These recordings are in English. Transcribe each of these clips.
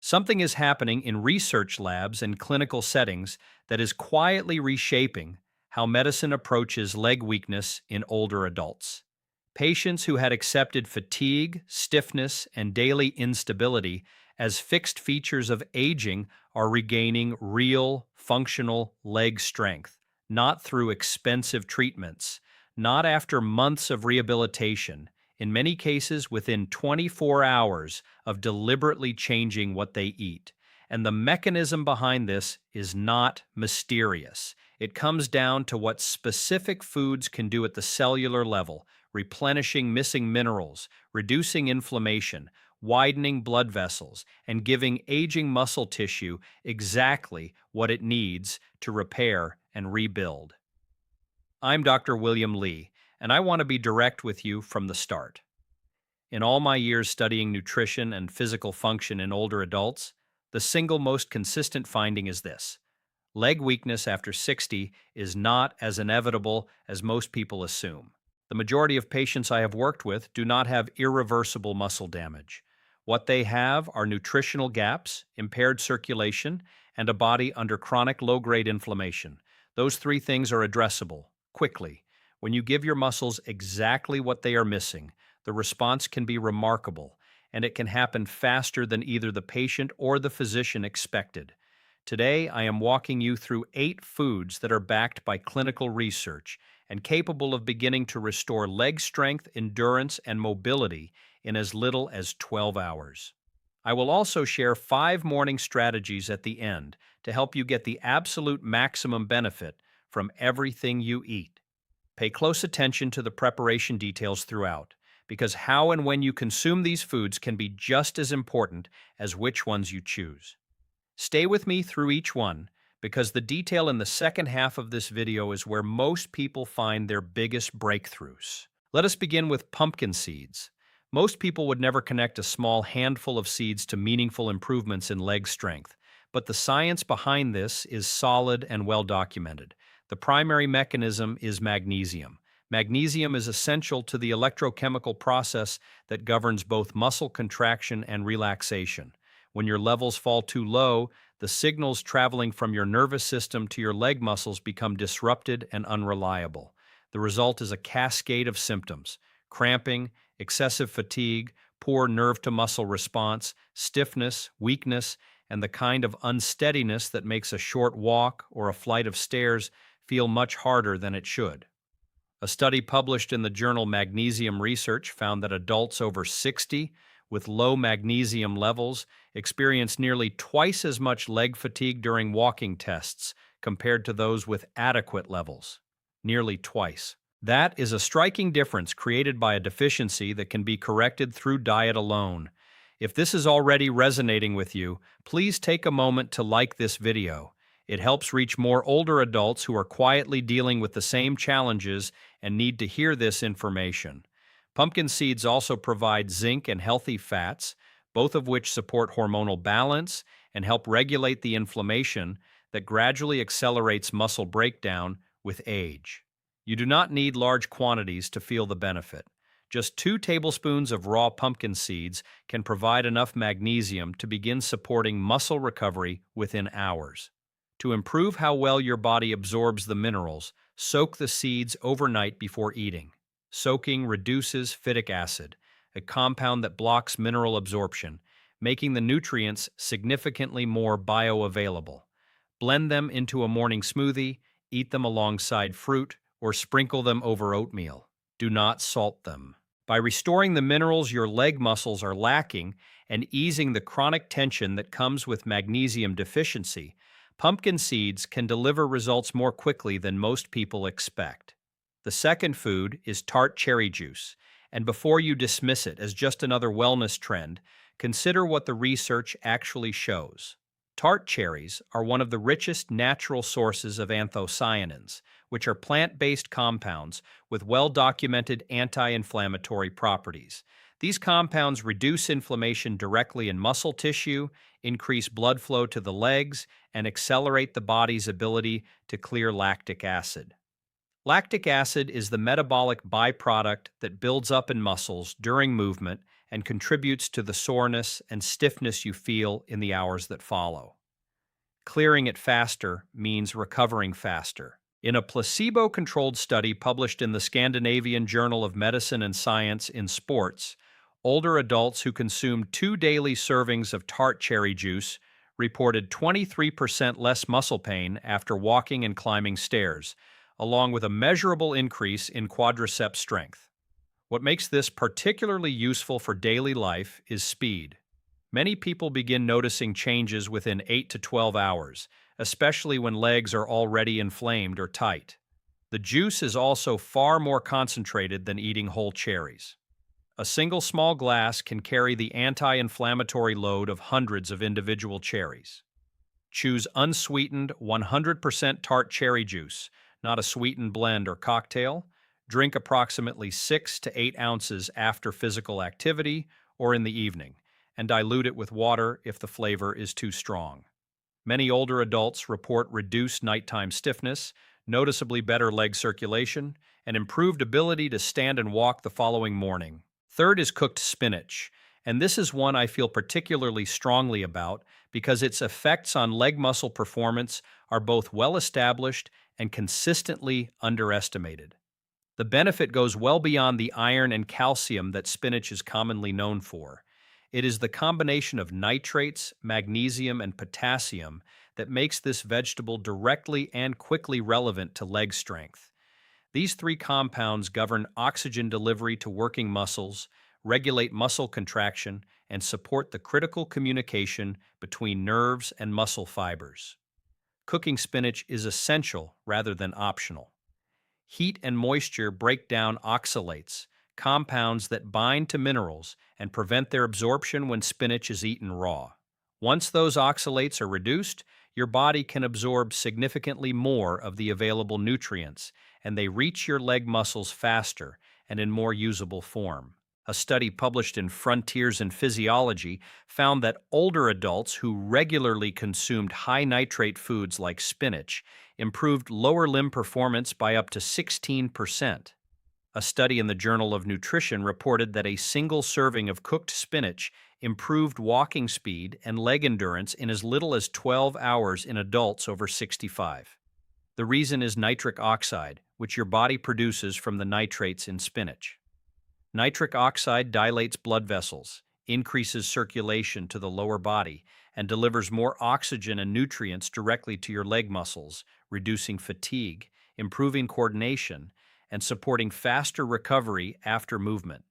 Something is happening in research labs and clinical settings that is quietly reshaping how medicine approaches leg weakness in older adults. Patients who had accepted fatigue, stiffness, and daily instability as fixed features of aging are regaining real, functional leg strength, not through expensive treatments, not after months of rehabilitation, in many cases within 24 hours of deliberately changing what they eat. And the mechanism behind this is not mysterious. It comes down to what specific foods can do at the cellular level, replenishing missing minerals, reducing inflammation, widening blood vessels, and giving aging muscle tissue exactly what it needs to repair and rebuild. I'm Dr. William Lee, and I want to be direct with you from the start. In all my years studying nutrition and physical function in older adults, the single most consistent finding is this: leg weakness after 60 is not as inevitable as most people assume. The majority of patients I have worked with do not have irreversible muscle damage. What they have are nutritional gaps, impaired circulation, and a body under chronic low-grade inflammation. Those three things are addressable quickly. When you give your muscles exactly what they are missing, the response can be remarkable, and it can happen faster than either the patient or the physician expected. Today, I am walking you through 8 foods that are backed by clinical research and capable of beginning to restore leg strength, endurance, and mobility in as little as 12 hours. I will also share 5 morning strategies at the end to help you get the absolute maximum benefit from everything you eat. Pay close attention to the preparation details throughout, because how and when you consume these foods can be just as important as which ones you choose. Stay with me through each one, because the detail in the second half of this video is where most people find their biggest breakthroughs. Let us begin with pumpkin seeds. Most people would never connect a small handful of seeds to meaningful improvements in leg strength, but the science behind this is solid and well documented. The primary mechanism is magnesium. Magnesium is essential to the electrochemical process that governs both muscle contraction and relaxation. When your levels fall too low, the signals traveling from your nervous system to your leg muscles become disrupted and unreliable. The result is a cascade of symptoms: cramping, excessive fatigue, poor nerve-to-muscle response, stiffness, weakness, and the kind of unsteadiness that makes a short walk or a flight of stairs feel much harder than it should. A study published in the journal Magnesium Research found that adults over 60 with low magnesium levels experience nearly twice as much leg fatigue during walking tests compared to those with adequate levels. Nearly twice. That is a striking difference created by a deficiency that can be corrected through diet alone. If this is already resonating with you, please take a moment to like this video. It helps reach more older adults who are quietly dealing with the same challenges and need to hear this information. Pumpkin seeds also provide zinc and healthy fats, both of which support hormonal balance and help regulate the inflammation that gradually accelerates muscle breakdown with age. You do not need large quantities to feel the benefit. Just 2 tablespoons of raw pumpkin seeds can provide enough magnesium to begin supporting muscle recovery within hours. To improve how well your body absorbs the minerals, soak the seeds overnight before eating. Soaking reduces phytic acid, a compound that blocks mineral absorption, making the nutrients significantly more bioavailable. Blend them into a morning smoothie, eat them alongside fruit, or sprinkle them over oatmeal. Do not salt them. By restoring the minerals your leg muscles are lacking and easing the chronic tension that comes with magnesium deficiency, pumpkin seeds can deliver results more quickly than most people expect. The second food is tart cherry juice, and before you dismiss it as just another wellness trend, consider what the research actually shows. Tart cherries are one of the richest natural sources of anthocyanins, which are plant-based compounds with well-documented anti-inflammatory properties. These compounds reduce inflammation directly in muscle tissue, increase blood flow to the legs, and accelerate the body's ability to clear lactic acid. Lactic acid is the metabolic byproduct that builds up in muscles during movement and contributes to the soreness and stiffness you feel in the hours that follow. Clearing it faster means recovering faster. In a placebo-controlled study published in the Scandinavian Journal of Medicine and Science in Sports, older adults who consumed 2 daily servings of tart cherry juice reported 23% less muscle pain after walking and climbing stairs, along with a measurable increase in quadriceps strength. What makes this particularly useful for daily life is speed. Many people begin noticing changes within 8 to 12 hours, especially when legs are already inflamed or tight. The juice is also far more concentrated than eating whole cherries. A single small glass can carry the anti-inflammatory load of hundreds of individual cherries. Choose unsweetened 100% tart cherry juice, not a sweetened blend or cocktail. Drink approximately 6 to 8 ounces after physical activity or in the evening, and dilute it with water if the flavor is too strong. Many older adults report reduced nighttime stiffness, noticeably better leg circulation, and improved ability to stand and walk the following morning. Third is cooked spinach, and this is one I feel particularly strongly about because its effects on leg muscle performance are both well established and consistently underestimated. The benefit goes well beyond the iron and calcium that spinach is commonly known for. It is the combination of nitrates, magnesium, and potassium that makes this vegetable directly and quickly relevant to leg strength. These 3 compounds govern oxygen delivery to working muscles, regulate muscle contraction, and support the critical communication between nerves and muscle fibers. Cooking spinach is essential rather than optional. Heat and moisture break down oxalates, compounds that bind to minerals and prevent their absorption when spinach is eaten raw. Once those oxalates are reduced, your body can absorb significantly more of the available nutrients, and they reach your leg muscles faster and in more usable form. A study published in Frontiers in Physiology found that older adults who regularly consumed high nitrate foods like spinach improved lower limb performance by up to 16%. A study in the Journal of Nutrition reported that a single serving of cooked spinach improved walking speed and leg endurance in as little as 12 hours in adults over 65. The reason is nitric oxide, which your body produces from the nitrates in spinach. Nitric oxide dilates blood vessels, increases circulation to the lower body, and delivers more oxygen and nutrients directly to your leg muscles, reducing fatigue, improving coordination, and supporting faster recovery after movement.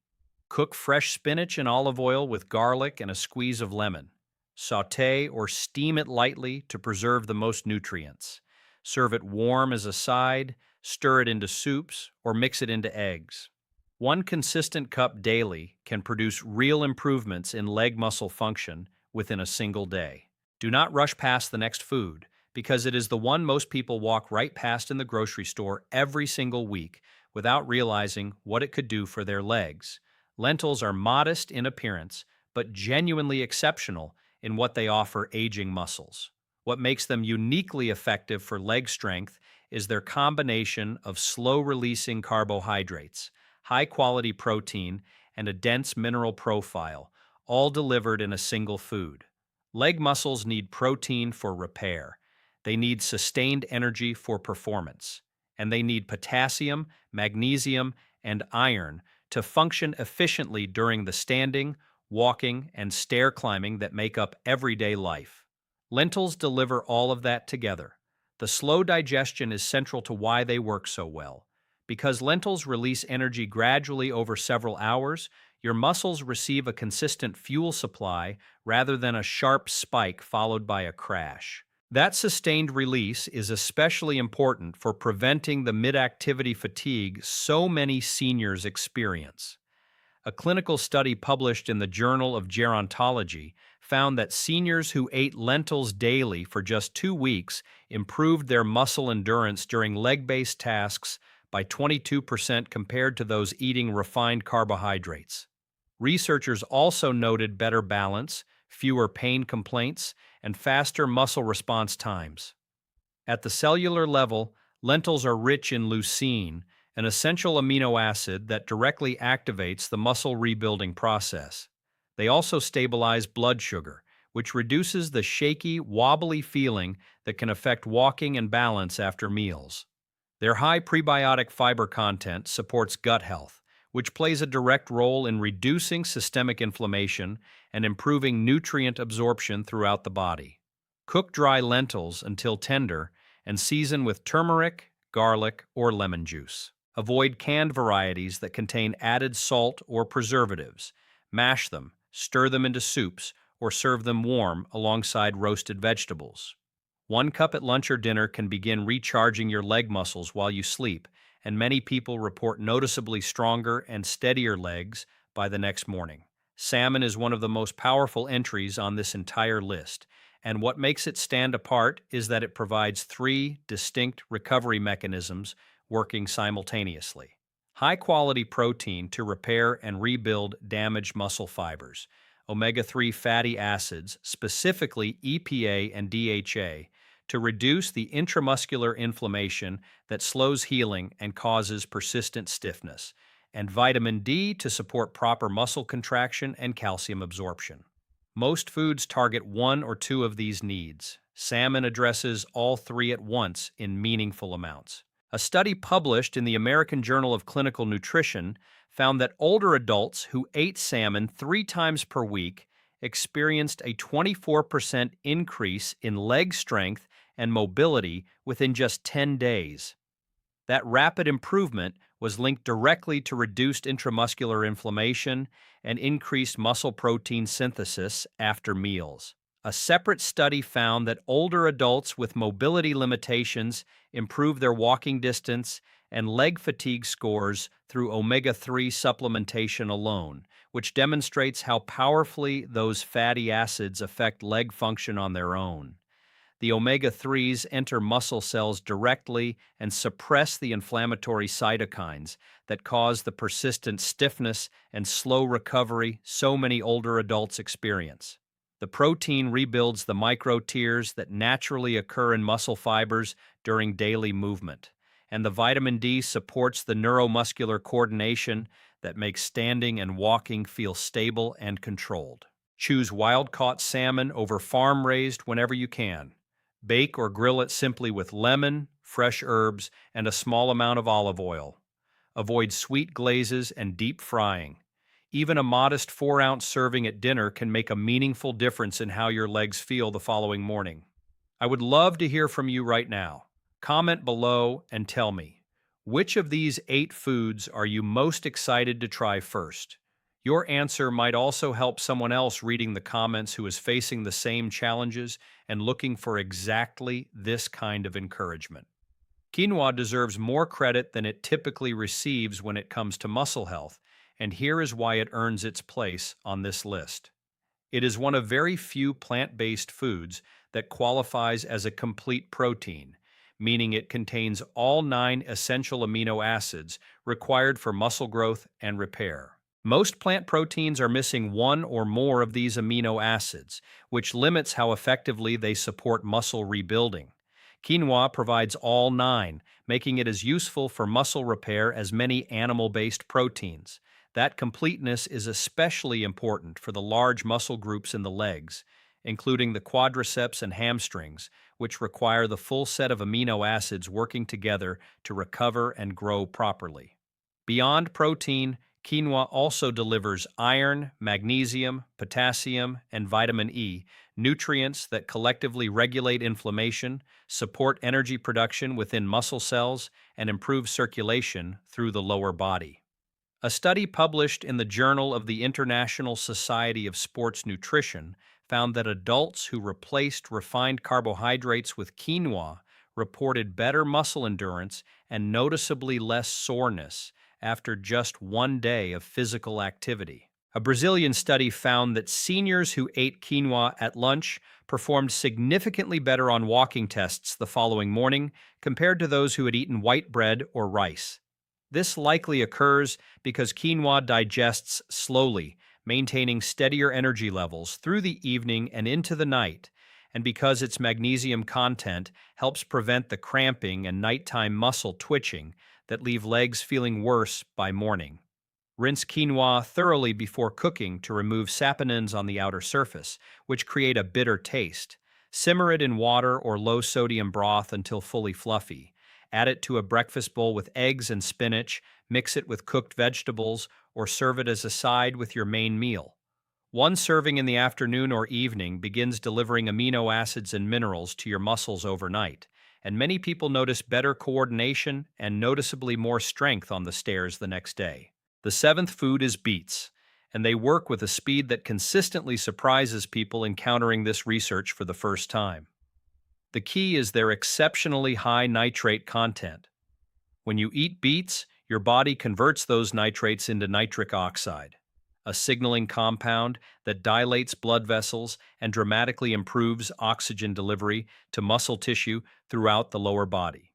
Cook fresh spinach in olive oil with garlic and a squeeze of lemon. Sauté or steam it lightly to preserve the most nutrients. Serve it warm as a side, stir it into soups, or mix it into eggs. 1 consistent cup daily can produce real improvements in leg muscle function within a single day. Do not rush past the next food, because it is the one most people walk right past in the grocery store every single week without realizing what it could do for their legs. Lentils are modest in appearance, but genuinely exceptional in what they offer aging muscles. What makes them uniquely effective for leg strength is their combination of slow-releasing carbohydrates, high-quality protein, and a dense mineral profile, all delivered in a single food. Leg muscles need protein for repair. They need sustained energy for performance. And they need potassium, magnesium, and iron to function efficiently during the standing, walking, and stair climbing that make up everyday life. Lentils deliver all of that together. The slow digestion is central to why they work so well. Because lentils release energy gradually over several hours, your muscles receive a consistent fuel supply rather than a sharp spike followed by a crash. That sustained release is especially important for preventing the mid-activity fatigue so many seniors experience. A clinical study published in the Journal of Gerontology found that seniors who ate lentils daily for just 2 weeks improved their muscle endurance during leg-based tasks by 22% compared to those eating refined carbohydrates. Researchers also noted better balance, fewer pain complaints, and faster muscle response times. At the cellular level, lentils are rich in leucine, an essential amino acid that directly activates the muscle rebuilding process. They also stabilize blood sugar, which reduces the shaky, wobbly feeling that can affect walking and balance after meals. Their high prebiotic fiber content supports gut health, which plays a direct role in reducing systemic inflammation and improving nutrient absorption throughout the body. Cook dry lentils until tender and season with turmeric, garlic, or lemon juice. Avoid canned varieties that contain added salt or preservatives. Mash them, stir them into soups, or serve them warm alongside roasted vegetables. 1 cup at lunch or dinner can begin recharging your leg muscles while you sleep, and many people report noticeably stronger and steadier legs by the next morning. Salmon is one of the most powerful entries on this entire list, and what makes it stand apart is that it provides 3 distinct recovery mechanisms working simultaneously. High-quality protein to repair and rebuild damaged muscle fibers, omega-3 fatty acids, specifically EPA and DHA, to reduce the intramuscular inflammation that slows healing and causes persistent stiffness, and vitamin D to support proper muscle contraction and calcium absorption. Most foods target one or two of these needs. Salmon addresses all three at once in meaningful amounts. A study published in the American Journal of Clinical Nutrition found that older adults who ate salmon 3 times per week experienced a 24% increase in leg strength and mobility within just 10 days. That rapid improvement was linked directly to reduced intramuscular inflammation and increased muscle protein synthesis after meals. A separate study found that older adults with mobility limitations improved their walking distance and leg fatigue scores through omega-3 supplementation alone, which demonstrates how powerfully those fatty acids affect leg function on their own. The omega-3s enter muscle cells directly and suppress the inflammatory cytokines that cause the persistent stiffness and slow recovery so many older adults experience. The protein rebuilds the micro-tears that naturally occur in muscle fibers during daily movement, and the vitamin D supports the neuromuscular coordination that makes standing and walking feel stable and controlled. Choose wild-caught salmon over farm-raised whenever you can. Bake or grill it simply with lemon, fresh herbs, and a small amount of olive oil. Avoid sweet glazes and deep frying. Even a modest 4-ounce serving at dinner can make a meaningful difference in how your legs feel the following morning. I would love to hear from you right now. Comment below and tell me, which of these 8 foods are you most excited to try first? Your answer might also help someone else reading the comments who is facing the same challenges and looking for exactly this kind of encouragement. Quinoa deserves more credit than it typically receives when it comes to muscle health, and here is why it earns its place on this list. It is one of very few plant-based foods that qualifies as a complete protein, meaning it contains all 9 essential amino acids required for muscle growth and repair. Most plant proteins are missing one or more of these amino acids, which limits how effectively they support muscle rebuilding. Quinoa provides all 9, making it as useful for muscle repair as many animal-based proteins. That completeness is especially important for the large muscle groups in the legs, including the quadriceps and hamstrings, which require the full set of amino acids working together to recover and grow properly. Beyond protein, quinoa also delivers iron, magnesium, potassium, and vitamin E, nutrients that collectively regulate inflammation, support energy production within muscle cells, and improve circulation through the lower body. A study published in the Journal of the International Society of Sports Nutrition found that adults who replaced refined carbohydrates with quinoa reported better muscle endurance and noticeably less soreness after just 1 day of physical activity. A Brazilian study found that seniors who ate quinoa at lunch performed significantly better on walking tests the following morning compared to those who had eaten white bread or rice. This likely occurs because quinoa digests slowly, maintaining steadier energy levels through the evening and into the night, and because its magnesium content helps prevent the cramping and nighttime muscle twitching that leave legs feeling worse by morning. Rinse quinoa thoroughly before cooking to remove saponins on the outer surface, which create a bitter taste. Simmer it in water or low-sodium broth until fully fluffy. Add it to a breakfast bowl with eggs and spinach, mix it with cooked vegetables, or serve it as a side with your main meal. One serving in the afternoon or evening begins delivering amino acids and minerals to your muscles overnight, and many people notice better coordination and noticeably more strength on the stairs the next day. The seventh food is beets, and they work with a speed that consistently surprises people encountering this research for the first time. The key is their exceptionally high nitrate content. When you eat beets, your body converts those nitrates into nitric oxide, a signaling compound that dilates blood vessels and dramatically improves oxygen delivery to muscle tissue throughout the lower body.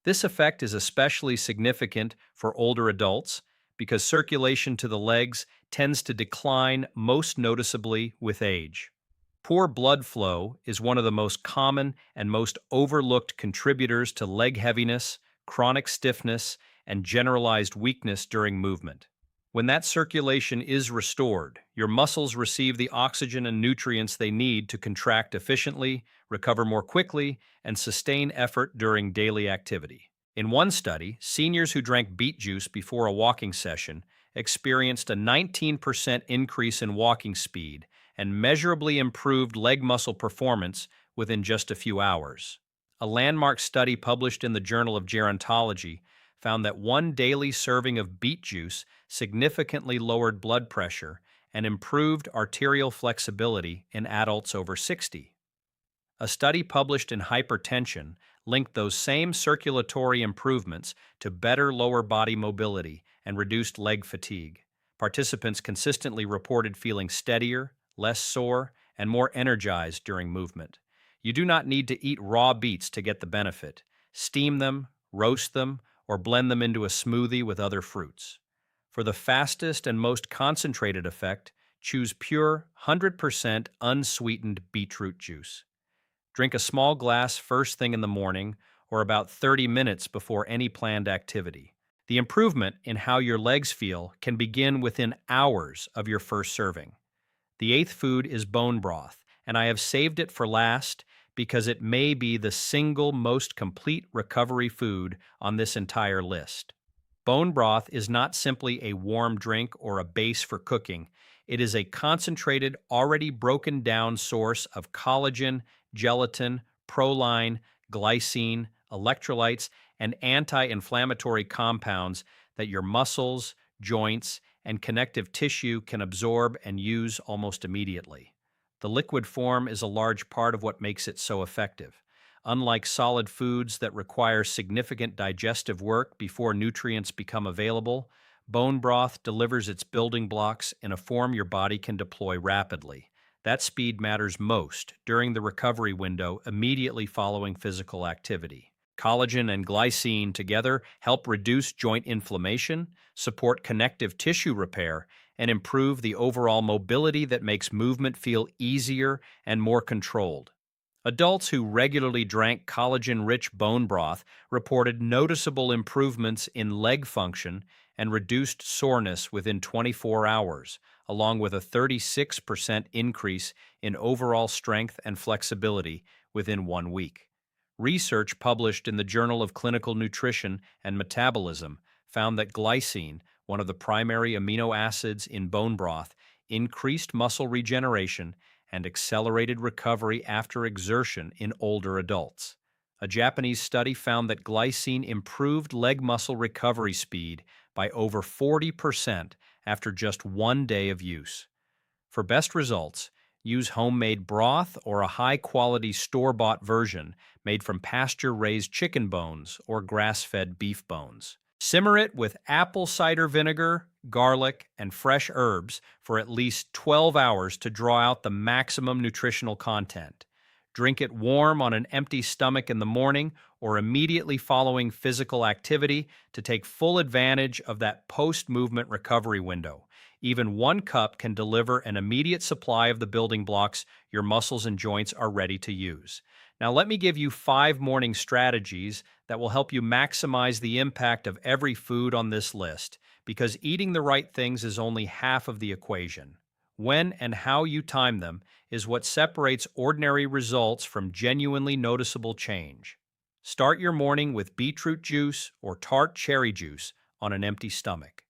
This effect is especially significant for older adults because circulation to the legs tends to decline most noticeably with age. Poor blood flow is one of the most common and most overlooked contributors to leg heaviness, chronic stiffness, and generalized weakness during movement. When that circulation is restored, your muscles receive the oxygen and nutrients they need to contract efficiently, recover more quickly, and sustain effort during daily activity. In one study, seniors who drank beet juice before a walking session experienced a 19% increase in walking speed and measurably improved leg muscle performance within just a few hours. A landmark study published in the Journal of Gerontology found that one daily serving of beet juice significantly lowered blood pressure and improved arterial flexibility in adults over 60. A study published in Hypertension linked those same circulatory improvements to better lower body mobility and reduced leg fatigue. Participants consistently reported feeling steadier, less sore, and more energized during movement. You do not need to eat raw beets to get the benefit. Steam them, roast them, or blend them into a smoothie with other fruits. For the fastest and most concentrated effect, choose pure, 100% unsweetened beetroot juice. Drink a small glass first thing in the morning or about 30 minutes before any planned activity. The improvement in how your legs feel can begin within hours of your first serving. The eighth food is bone broth, and I have saved it for last because it may be the single most complete recovery food on this entire list. Bone broth is not simply a warm drink or a base for cooking. It is a concentrated, already broken down source of collagen, gelatin, proline, glycine, electrolytes, and anti-inflammatory compounds that your muscles, joints, and connective tissue can absorb and use almost immediately. The liquid form is a large part of what makes it so effective. Unlike solid foods that require significant digestive work before nutrients become available, bone broth delivers its building blocks in a form your body can deploy rapidly. That speed matters most during the recovery window immediately following physical activity. Collagen and glycine together help reduce joint inflammation, support connective tissue repair, and improve the overall mobility that makes movement feel easier and more controlled. Adults who regularly drank collagen-rich bone broth reported noticeable improvements in leg function and reduced soreness within 24 hours, along with a 36% increase in overall strength and flexibility within 1 week. Research published in the Journal of Clinical Nutrition and Metabolism found that glycine, one of the primary amino acids in bone broth, increased muscle regeneration and accelerated recovery after exertion in older adults. A Japanese study found that glycine improved leg muscle recovery speed by over 40% after just 1 day of use. For best results, use homemade broth or a high-quality store-bought version made from pasture-raised chicken bones or grass-fed beef bones. Simmer it with apple cider vinegar, garlic, and fresh herbs for at least 12 hours to draw out the maximum nutritional content. Drink it warm on an empty stomach in the morning or immediately following physical activity to take full advantage of that post-movement recovery window. Even 1 cup can deliver an immediate supply of the building blocks your muscles and joints are ready to use. Now, let me give you 5 morning strategies that will help you maximize the impact of every food on this list, because eating the right things is only half of the equation. When and how you time them is what separates ordinary results from genuinely noticeable change. Start your morning with beetroot juice or tart cherry juice on an empty stomach.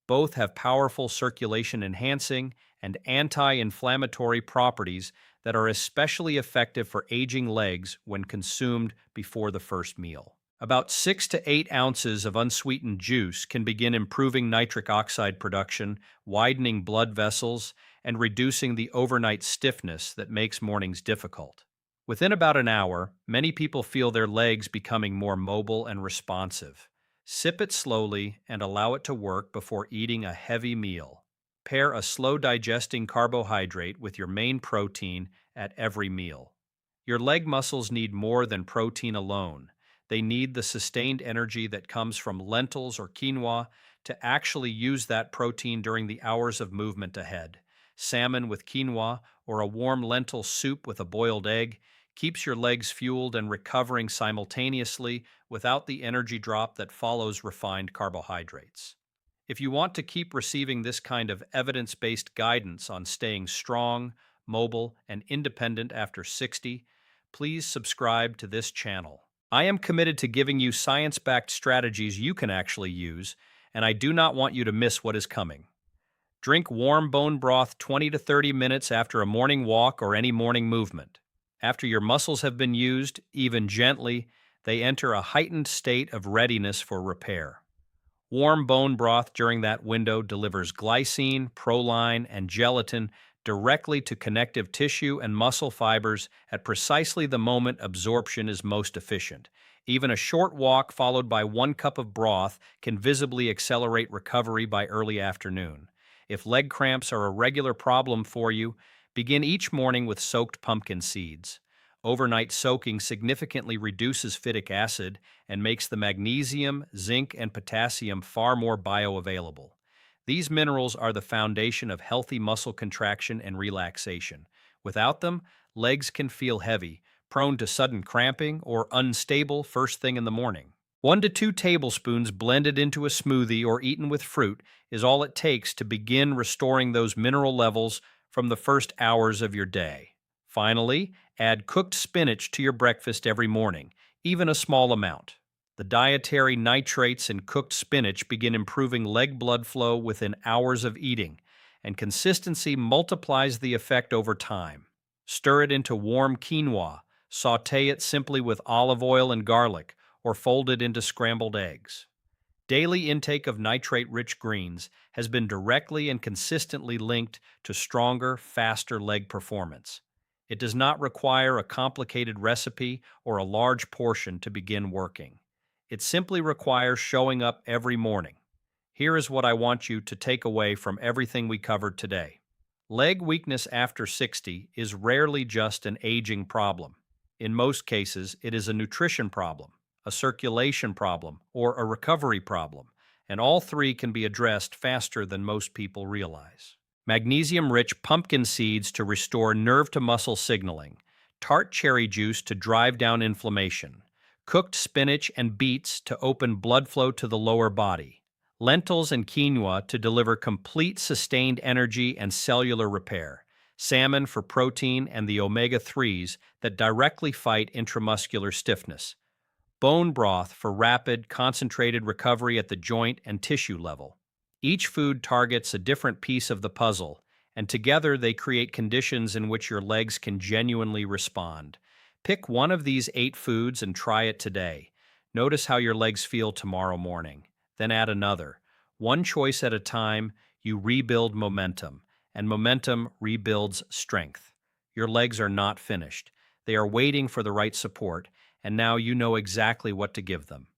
Both have powerful circulation enhancing and anti-inflammatory properties that are especially effective for aging legs when consumed before the first meal. About 6 to 8 ounces of unsweetened juice can begin improving nitric oxide production, widening blood vessels, and reducing the overnight stiffness that makes mornings difficult. Within about an hour, many people feel their legs becoming more mobile and responsive. Sip it slowly and allow it to work before eating a heavy meal. Pair a slow digesting carbohydrate with your main protein at every meal. Your leg muscles need more than protein alone. They need the sustained energy that comes from lentils or quinoa to actually use that protein during the hours of movement ahead. Salmon with quinoa or a warm lentil soup with a boiled egg keeps your legs fueled and recovering simultaneously without the energy drop that follows refined carbohydrates. If you want to keep receiving this kind of evidence-based guidance on staying strong, mobile, and independent after 60, please subscribe to this channel. I am committed to giving you science-backed strategies you can actually use, and I do not want you to miss what is coming. Drink warm bone broth 20 to 30 minutes after a morning walk or any morning movement. After your muscles have been used, even gently, they enter a heightened state of readiness for repair. Warm bone broth during that window delivers glycine, proline, and gelatin directly to connective tissue and muscle fibers at precisely the moment absorption is most efficient. Even a short walk followed by 1 cup of broth can visibly accelerate recovery by early afternoon. If leg cramps are a regular problem for you, begin each morning with soaked pumpkin seeds. Overnight soaking significantly reduces phytic acid and makes the magnesium, zinc, and potassium far more bioavailable. These minerals are the foundation of healthy muscle contraction and relaxation. Without them, legs can feel heavy, prone to sudden cramping, or unstable first thing in the morning. 1 to 2 tablespoons blended into a smoothie or eaten with fruit is all it takes to begin restoring those mineral levels from the first hours of your day. Finally, add cooked spinach to your breakfast every morning, even a small amount. The dietary nitrates in cooked spinach begin improving leg blood flow within hours of eating, and consistency multiplies the effect over time. Stir it into warm quinoa, sauté it simply with olive oil and garlic, or fold it into scrambled eggs. Daily intake of nitrate-rich greens has been directly and consistently linked to stronger, faster leg performance. It does not require a complicated recipe or a large portion to begin working. It simply requires showing up every morning. Here is what I want you to take away from everything we covered today. Leg weakness after 60 is rarely just an aging problem. In most cases, it is a nutrition problem, a circulation problem, or a recovery problem, and all three can be addressed faster than most people realize. Magnesium-rich pumpkin seeds to restore nerve-to-muscle signaling, tart cherry juice to drive down inflammation, cooked spinach and beets to open blood flow to the lower body, lentils and quinoa to deliver complete sustained energy and cellular repair, salmon for protein and the omega-3s that directly fight intramuscular stiffness, bone broth for rapid, concentrated recovery at the joint and tissue level. Each food targets a different piece of the puzzle, and together they create conditions in which your legs can genuinely respond. Pick one of these 8 foods and try it today. Notice how your legs feel tomorrow morning. Then add another. One choice at a time, you rebuild momentum, and momentum rebuilds strength. Your legs are not finished. They are waiting for the right support, and now you know exactly what to give them.